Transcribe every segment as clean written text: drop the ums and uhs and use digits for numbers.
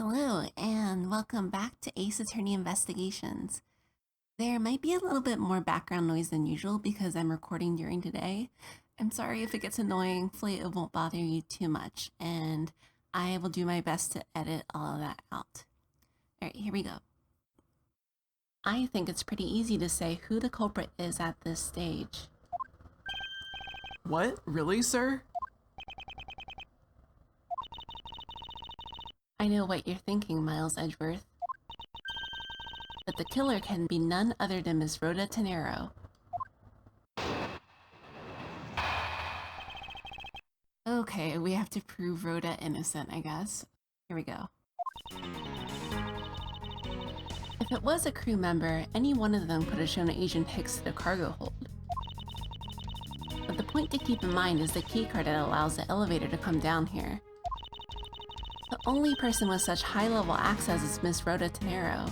Hello, and welcome back to Ace Attorney Investigations. There might be a little bit more background noise than usual because I'm recording during today. I'm sorry if it gets annoying. Hopefully it won't bother you too much, and I will do my best to edit all of that out. Alright, here we go. I think it's pretty easy to say who the culprit is at this stage. What? Really, sir? I know what you're thinking, Miles Edgeworth. But the killer can be none other than Miss Rhoda Tenero. Okay, we have to prove Rhoda innocent, I guess. Here we go. If it was a crew member, any one of them could have shown Agent Hicks to the cargo hold. But the point to keep in mind is the keycard that allows the elevator to come down here. The only person with such high-level access is Miss Rhoda Tenero.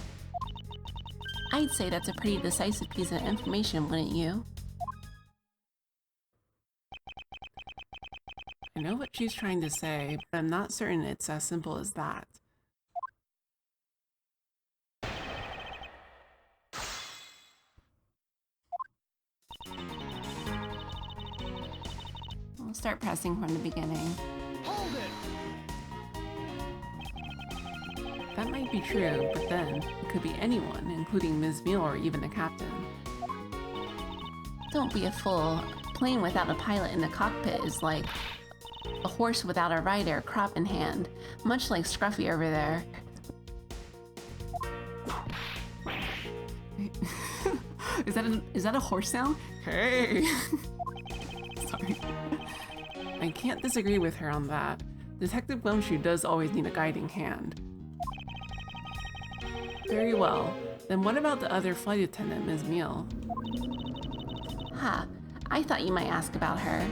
I'd say that's a pretty decisive piece of information, wouldn't you? I know what she's trying to say, but I'm not certain it's as simple as that. We'll start pressing from the beginning. Hold it! That might be true, but then it could be anyone, including Ms. Meal or even the captain. Don't be a fool. A plane without a pilot in the cockpit is like a horse without a rider, crop in hand. Much like Scruffy over there. Is that a horse sound? Hey! Sorry. I can't disagree with her on that. Detective Gumshoe does always need a guiding hand. Very well. Then what about the other flight attendant, Ms. Meal? Ha, I thought you might ask about her.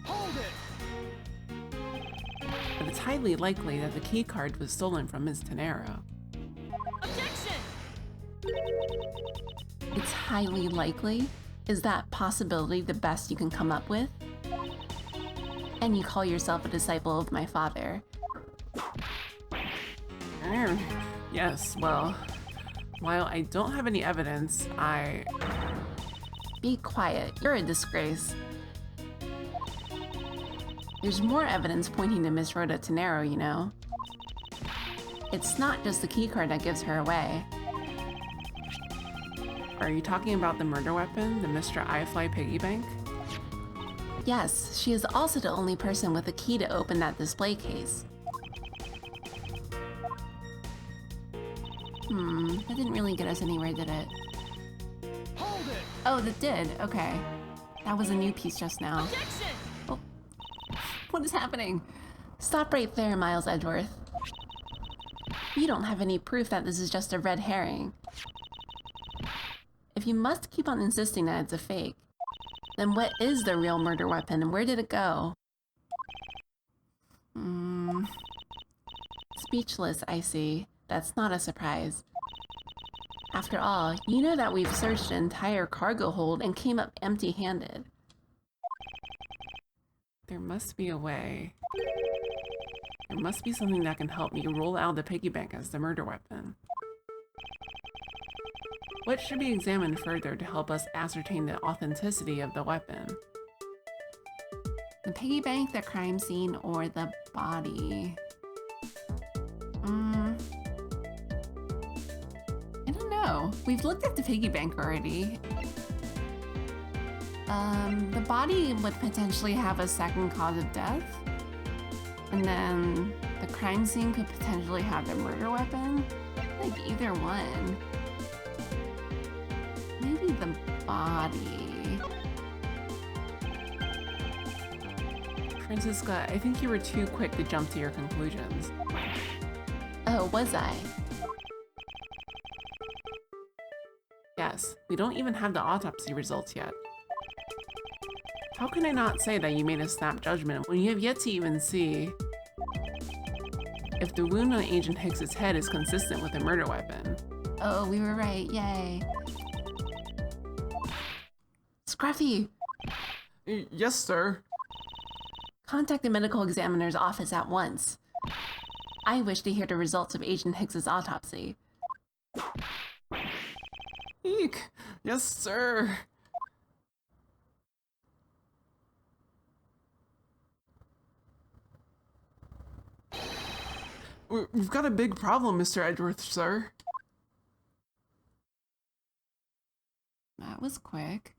Hold it! But it's highly likely that the key card was stolen from Ms. Tenero. Objection! It's highly likely? Is that possibility the best you can come up with? And you call yourself a disciple of my father. Yes, well, while I don't have any evidence, Be quiet, you're a disgrace. There's more evidence pointing to Miss Rhoda Tenero, you know. It's not just the keycard that gives her away. Are you talking about the murder weapon, the Mr. iFly piggy bank? Yes, she is also the only person with a key to open that display case. That didn't really get us anywhere, did it? Hold it! Oh, that did, okay. That was a new piece just now. Objection! Oh, what is happening? Stop right there, Miles Edgeworth. You don't have any proof that this is just a red herring. If you must keep on insisting that it's a fake, then what is the real murder weapon and where did it go? Speechless, I see. That's not a surprise. After all, you know that we've searched the entire cargo hold and came up empty-handed. There must be a way. There must be something that can help me rule out the piggy bank as the murder weapon. What should be examined further to help us ascertain the authenticity of the weapon? The piggy bank, the crime scene, or the body? I don't know. We've looked at the piggy bank already. The body would potentially have a second cause of death. And then the crime scene could potentially have the murder weapon. Like either one. Maybe the body. Francisca, I think you were too quick to jump to your conclusions. Oh, was I? Yes, we don't even have the autopsy results yet. How can I not say that you made a snap judgment when you have yet to even see if the wound on Agent Hicks' head is consistent with a murder weapon? Oh, we were right. Yay. Scruffy! Yes, sir. Contact the medical examiner's office at once. I wish to hear the results of Agent Hicks's autopsy. Eek! Yes, sir! We've got a big problem, Mr. Edgeworth, sir. That was quick.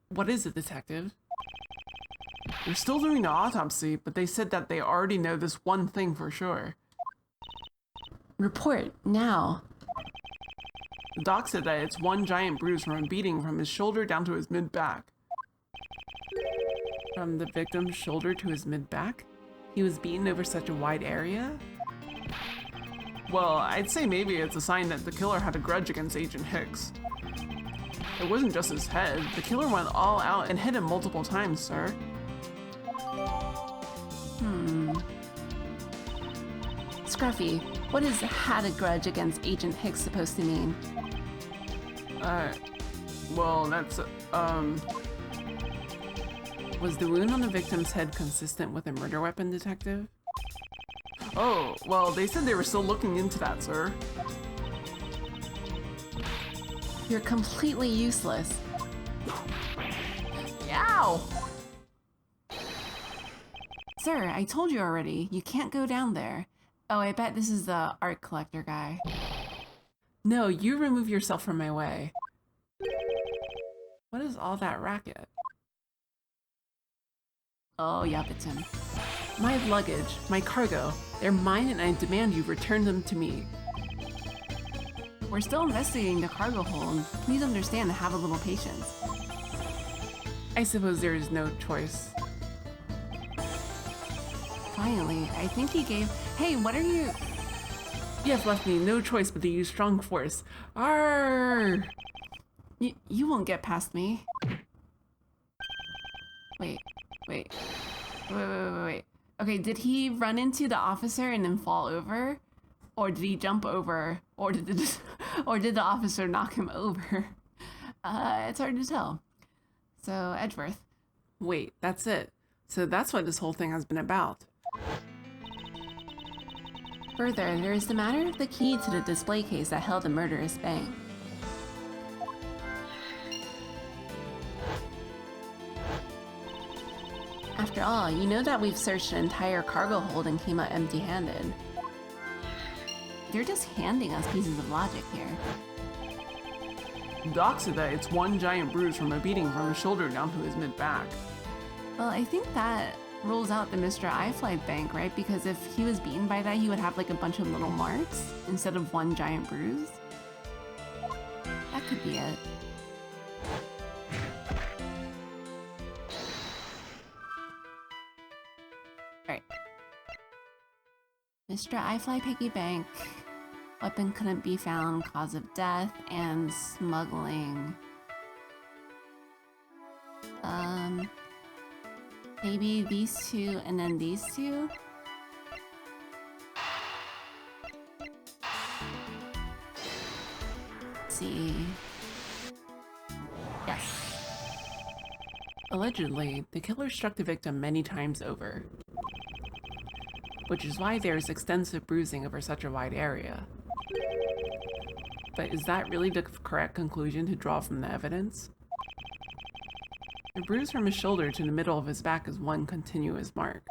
What is it, detective? They're still doing the autopsy, but they said that they already know this one thing for sure. Report, now. The doc said that it's one giant bruise from a beating from his shoulder down to his mid-back. From the victim's shoulder to his mid-back? He was beaten over such a wide area? Well, I'd say maybe it's a sign that the killer had a grudge against Agent Hicks. It wasn't just his head. The killer went all out and hit him multiple times, sir. Scruffy, what is had a grudge against Agent Hicks supposed to mean? Well, that's, Was the wound on the victim's head consistent with a murder weapon, detective? Oh, well, they said they were still looking into that, sir. You're completely useless. Ow! Sir, I told you already, you can't go down there. Oh, I bet this is the art collector guy. No, you remove yourself from my way. What is all that racket? Oh, yup, it's him. My luggage, my cargo, they're mine and I demand you return them to me. We're still investigating the cargo hold. Please understand and have a little patience. I suppose there is no choice. Finally, I think he gave... Hey, what are you... You have left me no choice but to use strong force. Arrgh! You won't get past me. Wait. Okay, did he run into the officer and then fall over? Or did he jump over? Or did the officer knock him over? It's hard to tell. So, Edgeworth. Wait, that's it. So that's what this whole thing has been about. Further, there is the matter of the key to the display case that held the murderous bank. After all, you know that we've searched an entire cargo hold and came out empty-handed. You're just handing us pieces of logic here. Doc said that it's one giant bruise from a beating from his shoulder down to his mid-back. Well, I think that rules out the Mr. iFly bank, right? Because if he was beaten by that, he would have like a bunch of little marks instead of one giant bruise. That could be it. Alright. Mr. iFly Piggy Bank. Weapon couldn't be found, cause of death, and smuggling. Maybe these two and then these two? Let's see. Yes. Allegedly, the killer struck the victim many times over, which is why there is extensive bruising over such a wide area. But is that really the correct conclusion to draw from the evidence? The bruise from his shoulder to the middle of his back is one continuous mark,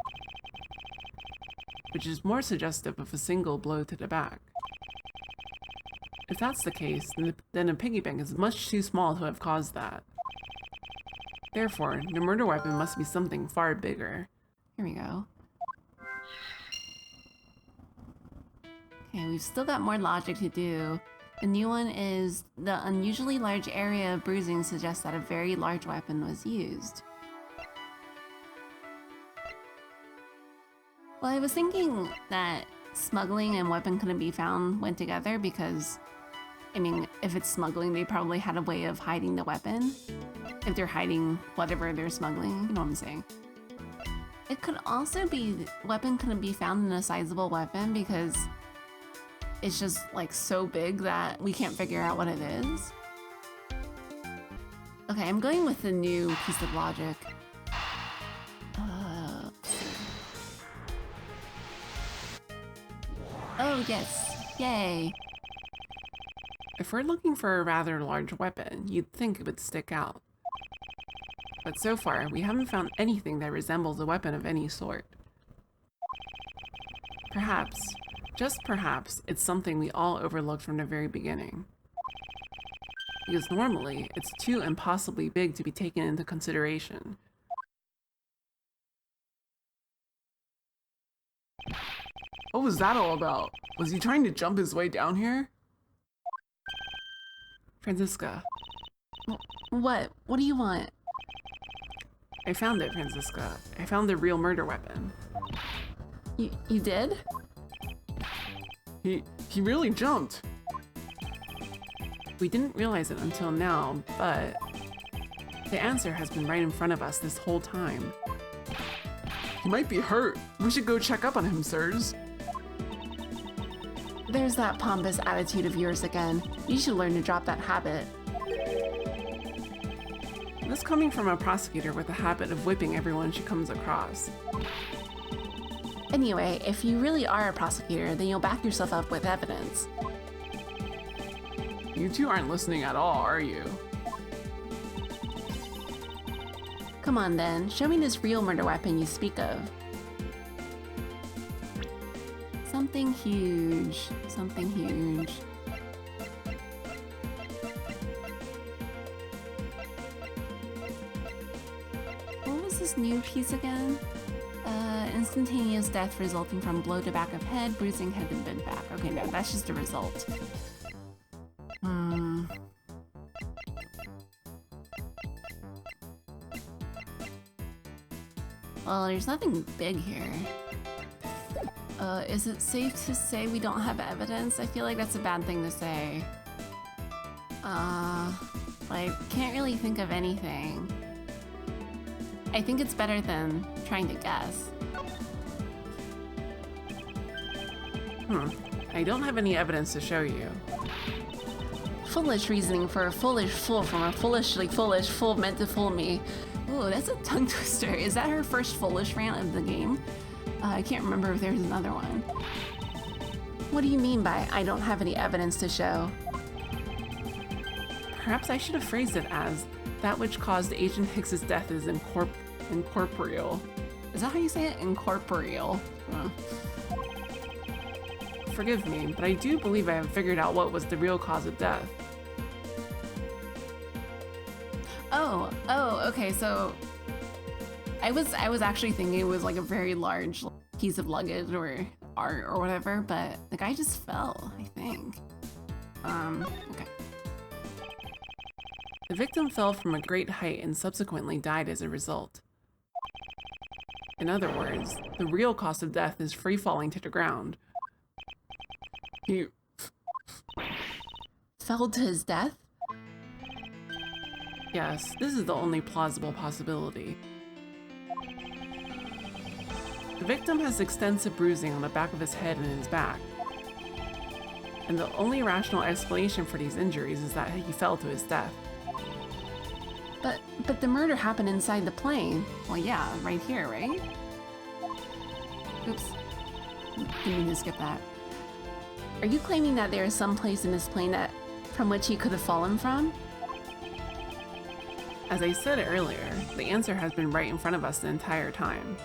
which is more suggestive of a single blow to the back. If that's the case, then a piggy bank is much too small to have caused that. Therefore, the murder weapon must be something far bigger. Here we go. Okay, we've still got more logic to do. The new one is the unusually large area of bruising suggests that a very large weapon was used. Well, I was thinking that smuggling and weapon couldn't be found went together because, I mean, if it's smuggling, they probably had a way of hiding the weapon. If they're hiding whatever they're smuggling, you know what I'm saying. It could also be weapon couldn't be found in a sizable weapon because it's just like so big that we can't figure out what it is. Okay, I'm going with the new piece of logic. Oh, yes. Yay. If we're looking for a rather large weapon, you'd think it would stick out. But so far, we haven't found anything that resembles a weapon of any sort. Perhaps, just perhaps, it's something we all overlooked from the very beginning. Because normally, it's too impossibly big to be taken into consideration. What was that all about? Was he trying to jump his way down here? Franziska, What? What do you want? I found it, Franziska. I found the real murder weapon. You did? He really jumped. We didn't realize it until now, but the answer has been right in front of us this whole time. He might be hurt. We should go check up on him, sirs. There's that pompous attitude of yours again. You should learn to drop that habit. This coming from a prosecutor with a habit of whipping everyone she comes across. Anyway, if you really are a prosecutor, then you'll back yourself up with evidence. You two aren't listening at all, are you? Come on then, show me this real murder weapon you speak of. Something huge. Something huge. What was this new piece again? Instantaneous death resulting from blow to back of head, bruising head and bent back. Okay, no, that's just a result. Well, there's nothing big here. Is it safe to say we don't have evidence? I feel like that's a bad thing to say. Like, can't really think of anything. I think it's better than trying to guess. I don't have any evidence to show you. Foolish reasoning for a foolish fool from a foolishly foolish fool meant to fool me. Ooh, that's a tongue twister. Is that her first foolish rant of the game? I can't remember if there's another one. What do you mean by I don't have any evidence to show? Perhaps I should have phrased it as that which caused Agent Hicks's death is incorporeal. Is that how you say it? Incorporeal. Forgive me, but I do believe I have figured out what was the real cause of death. Oh, okay, so I was actually thinking it was like a very large piece of luggage or art or whatever, but the guy just fell, I think. Okay. The victim fell from a great height and subsequently died as a result. In other words, the real cause of death is free falling to the ground. He Fell to his death? Yes, this is the only plausible possibility. The victim has extensive bruising on the back of his head and his back. And the only rational explanation for these injuries is that he fell to his death. But the murder happened inside the plane. Well, yeah, right here, right? Oops. Didn't mean to skip that. Are you claiming that there is some place in this plane from which he could have fallen from? As I said earlier, the answer has been right in front of us the entire time.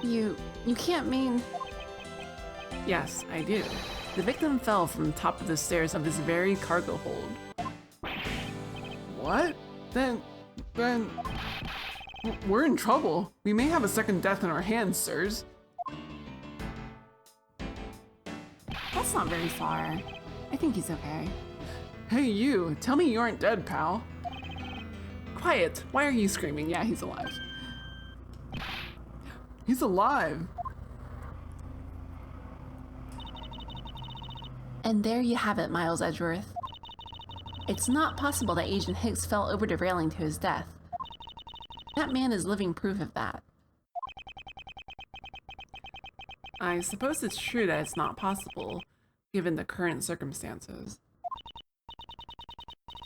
You can't mean... Yes, I do. The victim fell from the top of the stairs of this very cargo hold. what? Then we're in trouble. We may have a second death in our hands, sirs. That's not very far. I think he's okay. Hey you, tell me you aren't dead, pal. Quiet! Why are you screaming? Yeah, he's alive. He's alive. And there you have it, Miles Edgeworth. It's not possible that Agent Hicks fell over the railing to his death. That man is living proof of that. I suppose it's true that it's not possible, given the current circumstances.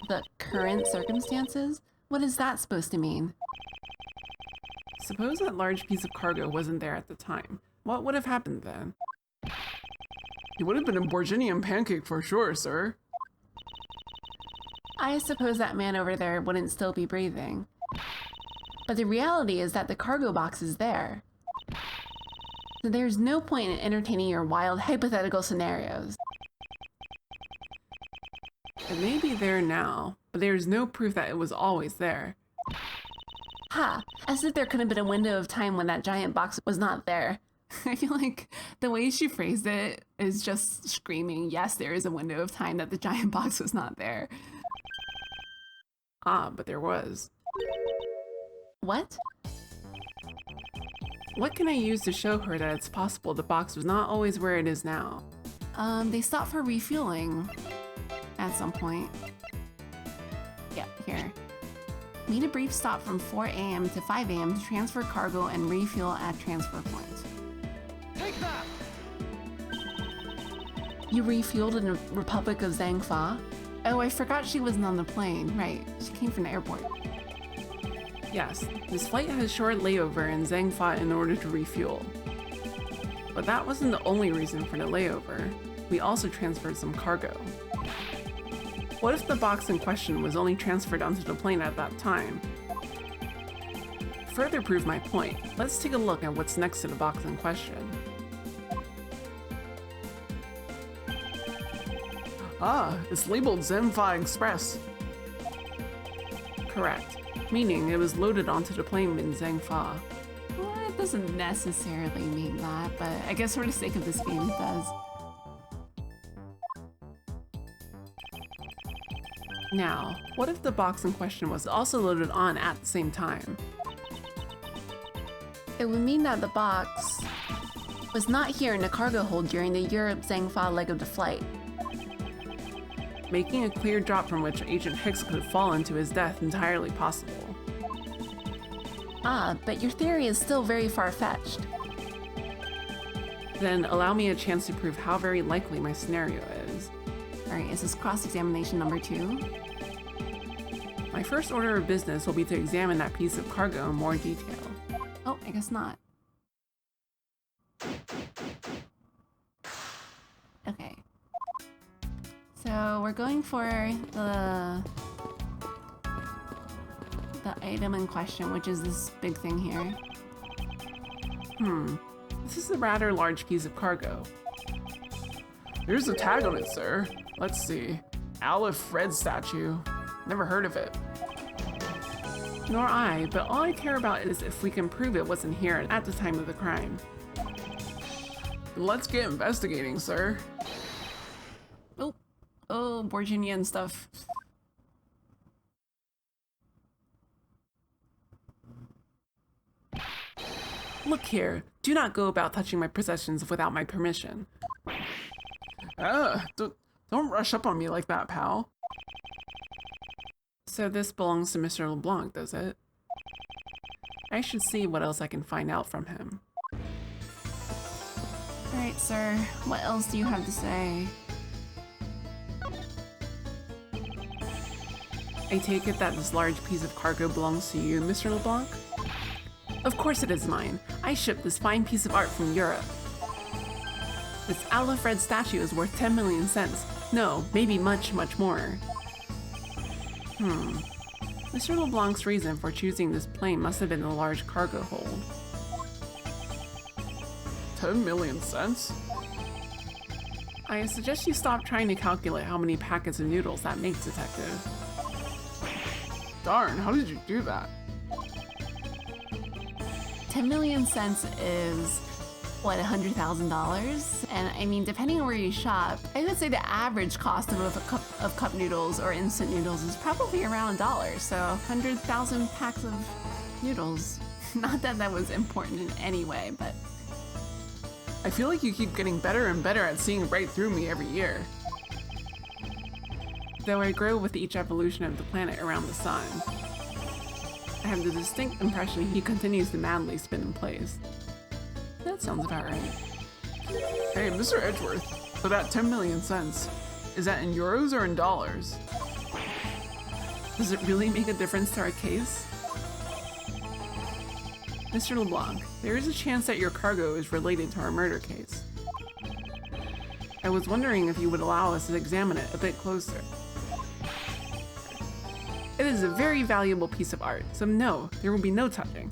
The current circumstances? What is that supposed to mean? Suppose that large piece of cargo wasn't there at the time. What would have happened then? He would have been a Borginian pancake for sure, sir. I suppose that man over there wouldn't still be breathing. But the reality is that the cargo box is there. So there's no point in entertaining your wild hypothetical scenarios. It may be there now, but there's no proof that it was always there. Ha! As if there could have been a window of time when that giant box was not there. I feel like the way she phrased it is just screaming, yes, there is a window of time that the giant box was not there. Ah, but there was. What? What can I use to show her that it's possible the box was not always where it is now? They stopped for refueling at some point. Yep, here. Made a brief stop from 4 a.m. to 5 a.m. to transfer cargo and refuel at transfer points. Take that! You refueled in the Republic of Zhangfa? Oh, I forgot she wasn't on the plane. Right, she came from the airport. Yes, this flight had a short layover in Zhangfa in order to refuel. But that wasn't the only reason for the layover. We also transferred some cargo. What if the box in question was only transferred onto the plane at that time? To further prove my point, let's take a look at what's next to the box in question. Ah, it's labeled Zenfi Express. Correct, meaning it was loaded onto the plane in Zhangfa. Well, it doesn't necessarily mean that, but I guess for the sake of this game, it does. Now, what if the box in question was also loaded on at the same time? It would mean that the box was not here in the cargo hold during the Europe-Zhangfa leg of the flight. Making a clear drop from which Agent Hicks could have fallen to his death entirely possible. Ah, but your theory is still very far-fetched. Then allow me a chance to prove how very likely my scenario is. Alright, is this cross-examination number 2? My first order of business will be to examine that piece of cargo in more detail. Oh, I guess not. Okay. So we're going for the item in question, which is this big thing here. This is a rather large piece of cargo. There's a tag on it, sir. Let's see. Alif red statue. Never heard of it. Nor I, but all I care about is if we can prove it wasn't here at the time of the crime. Let's get investigating, sir. Oh, Borginian stuff. Look here, do not go about touching my possessions without my permission. Don't rush up on me like that, pal. So this belongs to Mr. LeBlanc, does it? I should see what else I can find out from him. Alright, sir. What else do you have to say? I take it that this large piece of cargo belongs to you, Mr. LeBlanc? Of course it is mine. I shipped this fine piece of art from Europe. This Alif red statue is worth 10 million cents. No, maybe much, much more. Mr. LeBlanc's reason for choosing this plane must have been the large cargo hold. 10 million cents? I suggest you stop trying to calculate how many packets of noodles that makes, Detective. Darn, how did you do that? 10 million cents is, what, $100,000? And I mean, depending on where you shop, I would say the average cost of a cup noodles or instant noodles is probably around $1. So 100,000 packs of noodles. Not that that was important in any way, but... I feel like you keep getting better and better at seeing right through me every year. Though I grow with each evolution of the planet around the sun, I have the distinct impression he continues to madly spin in place. That sounds about right. Hey, Mr. Edgeworth, so that 10 million cents, is that in euros or in dollars? Does it really make a difference to our case? Mr. LeBlanc, there is a chance that your cargo is related to our murder case. I was wondering if you would allow us to examine it a bit closer. It is a very valuable piece of art, so no, there will be no touching.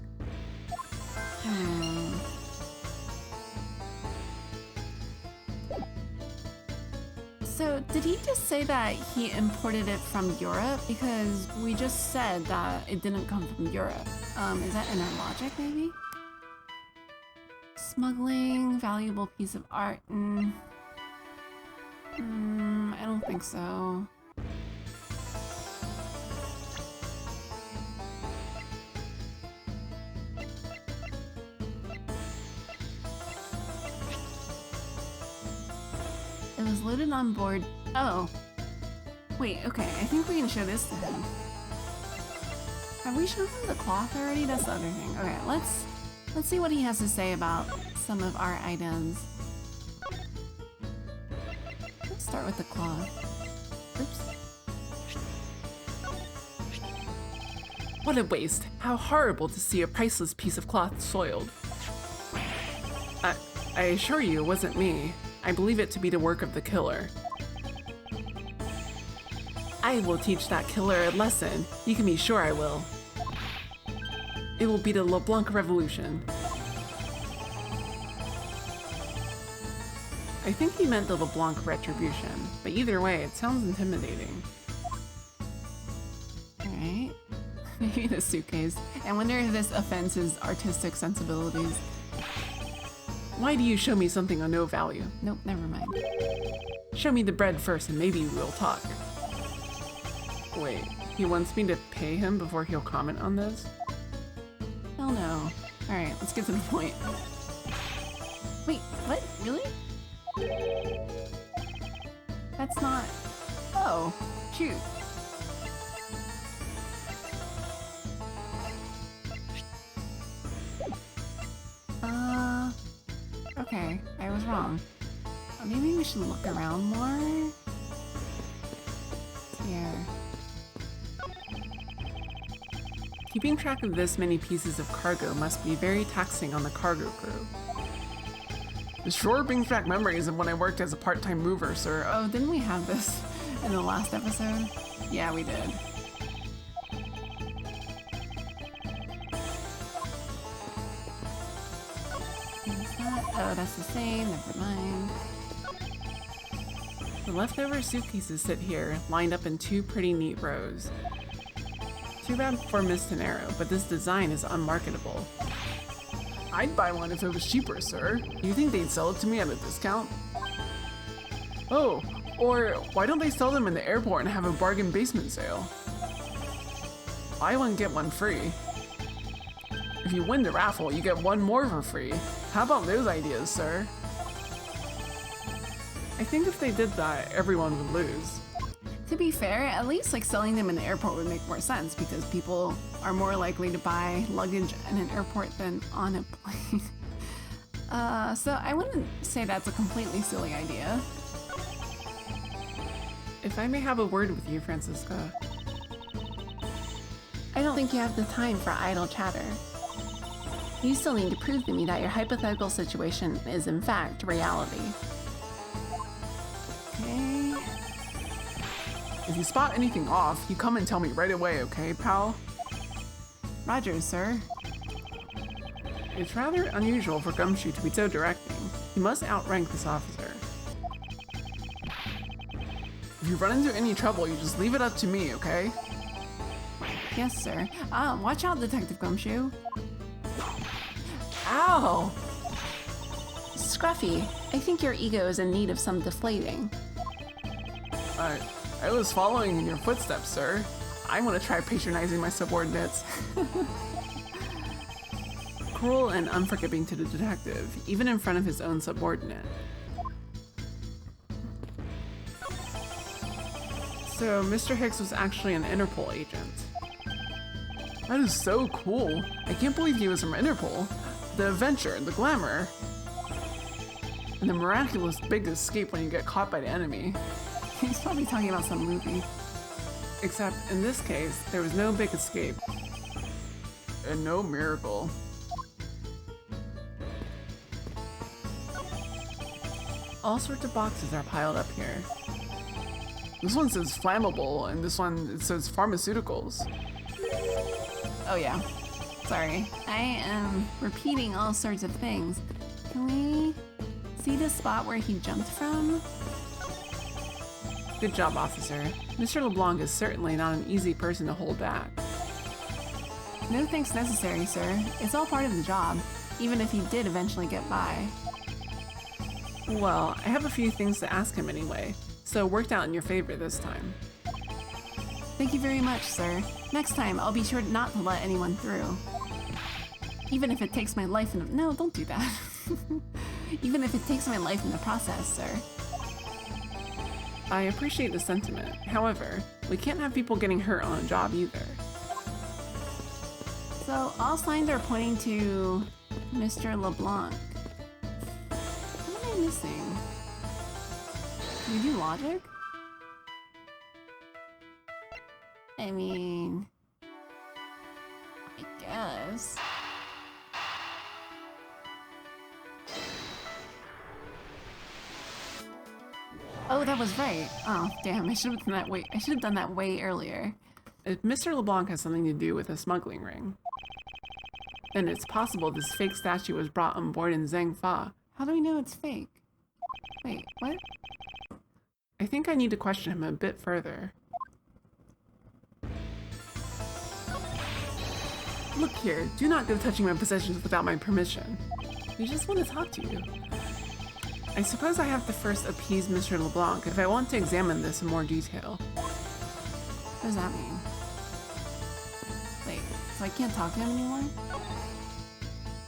So, did he just say that he imported it from Europe? Because we just said that it didn't come from Europe. Is that in our logic, maybe? Smuggling, valuable piece of art. I don't think so. It was loaded on board. Oh. Wait, okay. I think we can show this to him. Have we shown him the cloth already? That's the other thing. Okay, let's see what he has to say about some of our items. Let's start with the cloth. Oops. What a waste. How horrible to see a priceless piece of cloth soiled. I assure you it wasn't me. I believe it to be the work of the killer. I will teach that killer a lesson. You can be sure I will. It will be the LeBlanc Revolution. I think he meant the LeBlanc Retribution, but either way, it sounds intimidating. Alright. Maybe the suitcase. I wonder if this offends his artistic sensibilities. Why do you show me something of no value? Nope, never mind. Show me the bread first and maybe we'll talk. Wait, he wants me to pay him before he'll comment on this? Hell no. Alright, let's get to the point. Wait, what? Really? That's not... Oh, shoot. Okay, I was wrong. Maybe we should look around more? Here. Keeping track of this many pieces of cargo must be very taxing on the cargo crew. It sure brings back memories of when I worked as a part-time mover, sir. Oh, didn't we have this in the last episode? Yeah, we did. Oh, that's the same, never mind. The leftover suitcases sit here, lined up in two pretty neat rows. Too bad for Mist and Arrow, but this design is unmarketable. I'd buy one if it was cheaper, sir. Do you think they'd sell it to me at a discount? Oh, or why don't they sell them in the airport and have a bargain basement sale? Buy one, get one free. If you win the raffle, you get one more for free. How about those ideas, sir? I think if they did that, everyone would lose. To be fair, at least like selling them in the airport would make more sense because people are more likely to buy luggage in an airport than on a plane. So I wouldn't say that's a completely silly idea. If I may have a word with you, Francisca. I don't think you have the time for idle chatter. You still need to prove to me that your hypothetical situation is in fact reality. Okay. If you spot anything off, you come and tell me right away, okay, pal? Roger, sir. It's rather unusual for Gumshoe to be so directing. He must outrank this officer. If you run into any trouble, you just leave it up to me, okay? Yes, sir. Watch out, Detective Gumshoe. Ow! Scruffy, I think your ego is in need of some deflating. I was following in your footsteps, sir. I want to try patronizing my subordinates. Cruel and unforgiving to the detective, even in front of his own subordinate. So, Mr. Hicks was actually an Interpol agent. That is so cool. I can't believe he was from Interpol. The adventure, the glamour, and the miraculous big escape when you get caught by the enemy. He's probably talking about some movie. Except, in this case, there was no big escape. And no miracle. All sorts of boxes are piled up here. This one says flammable, and this one it says pharmaceuticals. Oh yeah. Sorry. I am repeating all sorts of things. Can we see the spot where he jumped from? Good job, officer. Mr. LeBlanc is certainly not an easy person to hold back. No thanks necessary, sir. It's all part of the job, even if he did eventually get by. Well, I have a few things to ask him anyway, so it worked out in your favor this time. Thank you very much, sir. Next time, I'll be sure not to let anyone through. Even if it takes my life in the— No, don't do that. Even if it takes my life in the process, sir. I appreciate the sentiment. However, we can't have people getting hurt on a job either. So, all signs are pointing to Mr. LeBlanc. What am I missing? Can we do logic? I mean, I guess. Oh, that was right. Oh, damn, I should have done that way earlier. If Mr. LeBlanc has something to do with a smuggling ring, then it's possible this fake statue was brought on board in Zhangfa. How do we know it's fake? Wait, what? I think I need to question him a bit further. Look here, do not go touching my possessions without my permission. We just want to talk to you. I suppose I have to first appease Mr. LeBlanc if I want to examine this in more detail. What does that mean? Wait, so I can't talk to him anymore?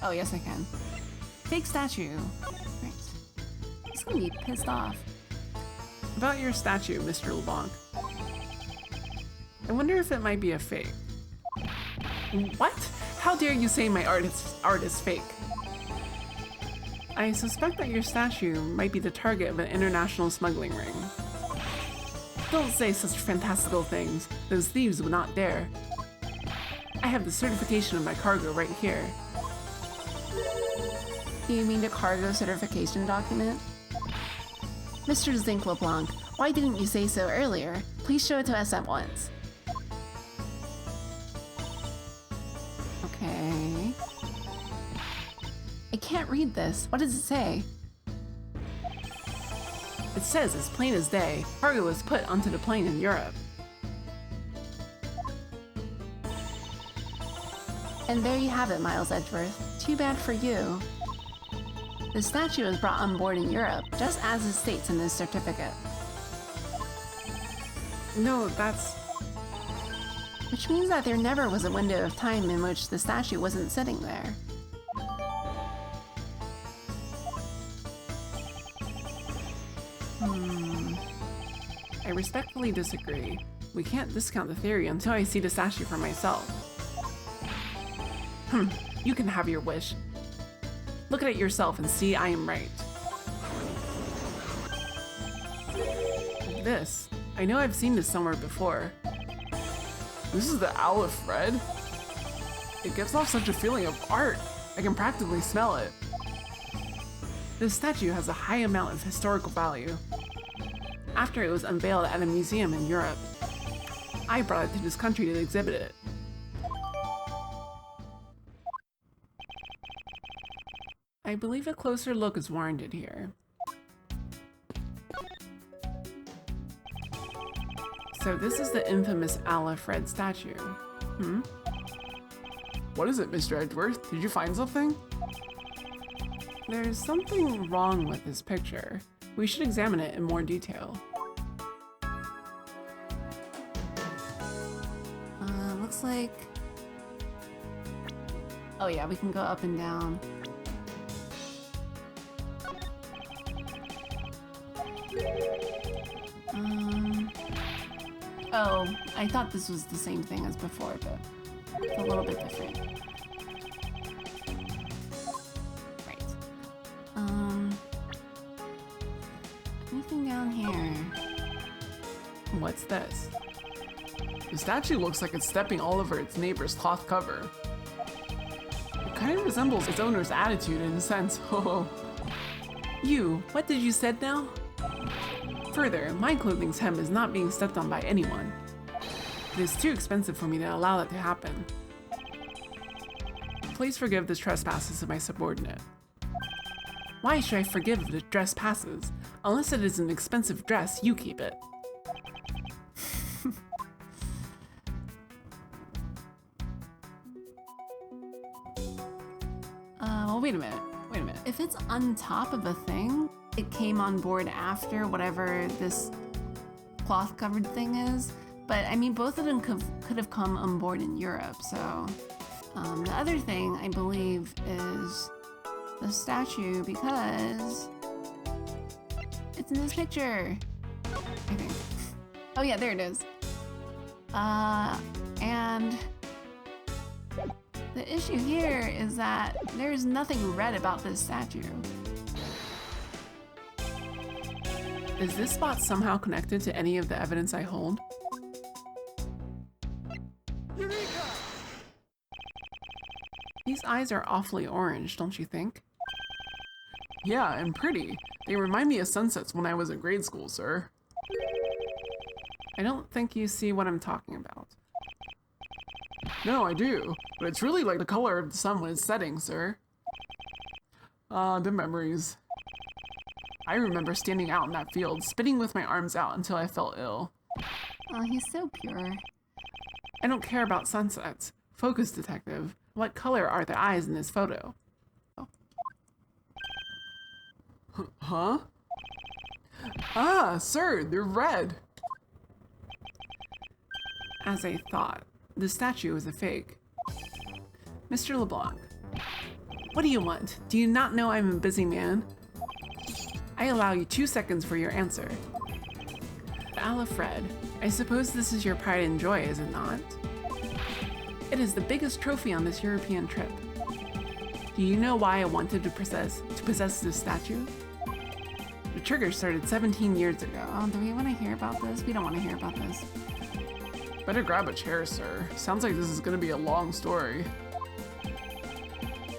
Oh, yes I can. Fake statue. Right. He's gonna be pissed off. About your statue, Mr. LeBlanc. I wonder if it might be a fake. What? How dare you say my art is fake? I suspect that your statue might be the target of an international smuggling ring. Don't say such fantastical things. Those thieves would not dare. I have the certification of my cargo right here. You mean the cargo certification document? Mr. Zinc LeBlanc, why didn't you say so earlier? Please show it to us at once. Okay. I can't read this. What does it say? It says as plain as day, cargo was put onto the plane in Europe. And there you have it, Miles Edgeworth. Too bad for you. The statue was brought on board in Europe, just as it states in this certificate. No, that's... Which means that there never was a window of time in which the statue wasn't sitting there. I respectfully disagree. We can't discount the theory until I see the statue for myself. You can have your wish. Look at it yourself and see I am right. This. I know I've seen this somewhere before. This is the Alif red. It gives off such a feeling of art. I can practically smell it. This statue has a high amount of historical value. After it was unveiled at a museum in Europe, I brought it to this country to exhibit it. I believe a closer look is warranted here. So this is the infamous Alif red statue. What is it, Mr. Edgeworth? Did you find something? There's something wrong with this picture. We should examine it in more detail. Looks like... Oh yeah, we can go up and down. Oh, I thought this was the same thing as before, but it's a little bit different. Right. Anything down here? What's this? The statue looks like it's stepping all over its neighbor's cloth cover. It kind of resembles its owner's attitude in a sense. You, what did you said now? Further, my clothing's hem is not being stepped on by anyone. It is too expensive for me to allow that to happen. Please forgive the trespasses of my subordinate. Why should I forgive the trespasses? Unless it is an expensive dress, you keep it. Well, wait a minute. If it's on top of a thing, it came on board after whatever this cloth covered thing is. But I mean, both of them could have come on board in Europe. So the other thing I believe is the statue because it's in this picture, I think. Oh yeah, there it is. And the issue here is that there's nothing red about this statue. Is this spot somehow connected to any of the evidence I hold? Eureka! These eyes are awfully orange, don't you think? Yeah, and pretty. They remind me of sunsets when I was in grade school, sir. I don't think you see what I'm talking about. No, I do, but it's really like the color of the sun when it's setting, sir. The memories. I remember standing out in that field, spitting with my arms out until I felt ill. Oh, he's so pure. I don't care about sunsets. Focus, detective. What color are the eyes in this photo? Huh? Ah, sir, they're red. As I thought, the statue is a fake. Mr. LeBlanc, what do you want? Do you not know I'm a busy man? I allow you 2 seconds for your answer. Alif read, I suppose this is your pride and joy, is it not? It is the biggest trophy on this European trip. Do you know why I wanted to possess this statue? The trigger started 17 years ago. Oh, do we want to hear about this? We don't want to hear about this. Better grab a chair, sir. Sounds like this is gonna be a long story.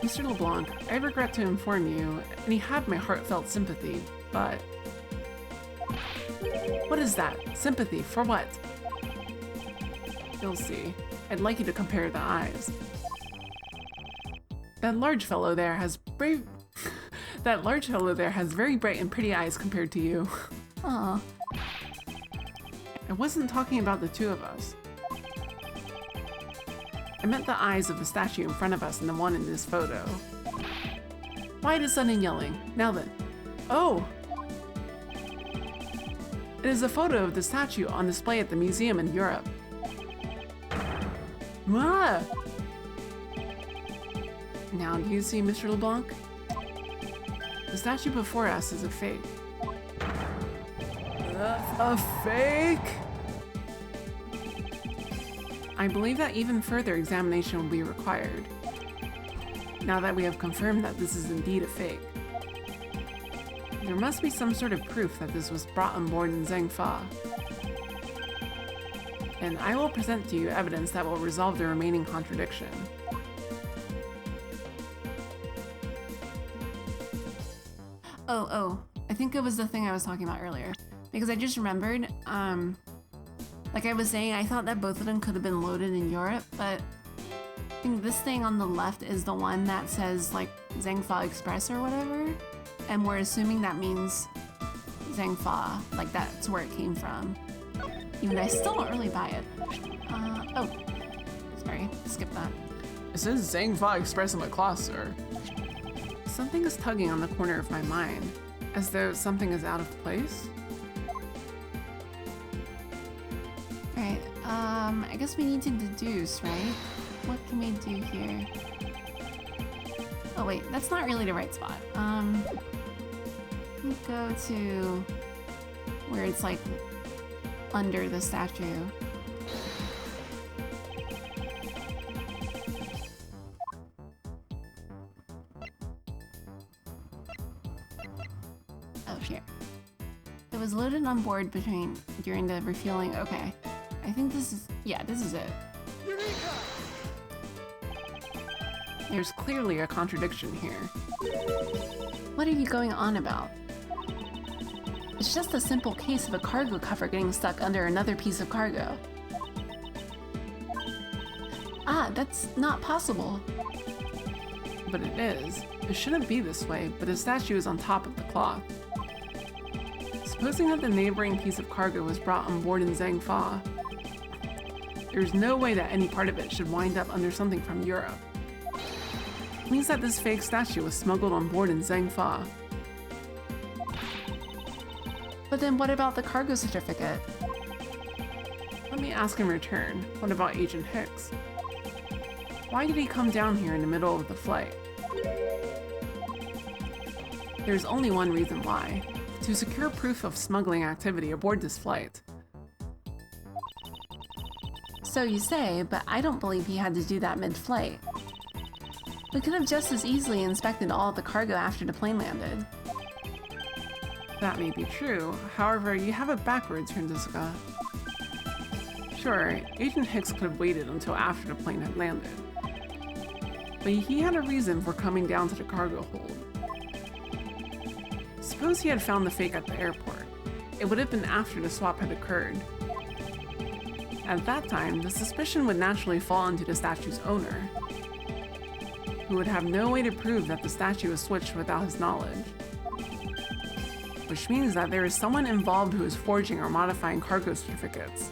Mr. LeBlanc, I regret to inform you, and you have my heartfelt sympathy, but... What is that? Sympathy for what? You'll see. I'd like you to compare the eyes. That large fellow there has very bright and pretty eyes compared to you. Aw. I wasn't talking about the two of us. I meant the eyes of the statue in front of us and the one in this photo. Why the sudden yelling? Now then. Oh! It is a photo of the statue on display at the museum in Europe. Ah! Now, do you see, Mr. LeBlanc? The statue before us is a fake. A fake? I believe that even further examination will be required, now that we have confirmed that this is indeed a fake. There must be some sort of proof that this was brought on board in Zhengfa. And I will present to you evidence that will resolve the remaining contradiction. Oh, I think it was the thing I was talking about earlier. Because I just remembered, like I was saying, I thought that both of them could have been loaded in Europe, but I think this thing on the left is the one that says, like, Zhengfa Express or whatever, and we're assuming that means Zhengfa, like that's where it came from. Even though I still don't really buy it. Oh, sorry, skip that. It says Zhengfa Express on the cloth, sir. Something is tugging on the corner of my mind, as though something is out of place. Alright, I guess we need to deduce, right? What can we do here? Oh wait, that's not really the right spot. We go to where it's like under the statue. Oh, here. It was loaded on board during the refueling. Okay. I think this is, yeah, this is it. Eureka! There's clearly a contradiction here. What are you going on about? It's just a simple case of a cargo cover getting stuck under another piece of cargo. Ah, that's not possible. But it is. It shouldn't be this way, but the statue is on top of the cloth. Supposing that the neighboring piece of cargo was brought on board in Zhangfa, there's no way that any part of it should wind up under something from Europe. It means that this fake statue was smuggled on board in Zhangfa. But then what about the cargo certificate? Let me ask in return, what about Agent Hicks? Why did he come down here in the middle of the flight? There's only one reason why. To secure proof of smuggling activity aboard this flight. So you say, but I don't believe he had to do that mid-flight. We could have just as easily inspected all of the cargo after the plane landed. That may be true, however, you have it backwards, Franziska. Sure, Agent Hicks could have waited until after the plane had landed. But he had a reason for coming down to the cargo hold. Suppose he had found the fake at the airport. It would have been after the swap had occurred. At that time, the suspicion would naturally fall onto the statue's owner, who would have no way to prove that the statue was switched without his knowledge. Which means that there is someone involved who is forging or modifying cargo certificates.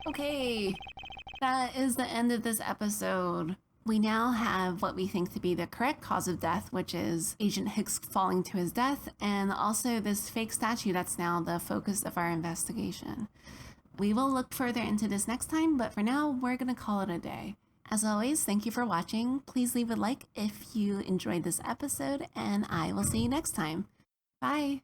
Okay, that is the end of this episode. We now have what we think to be the correct cause of death, which is Agent Hicks falling to his death, and also this fake statue that's now the focus of our investigation. We will look further into this next time, but for now, we're going to call it a day. As always, thank you for watching. Please leave a like if you enjoyed this episode, and I will see you next time. Bye!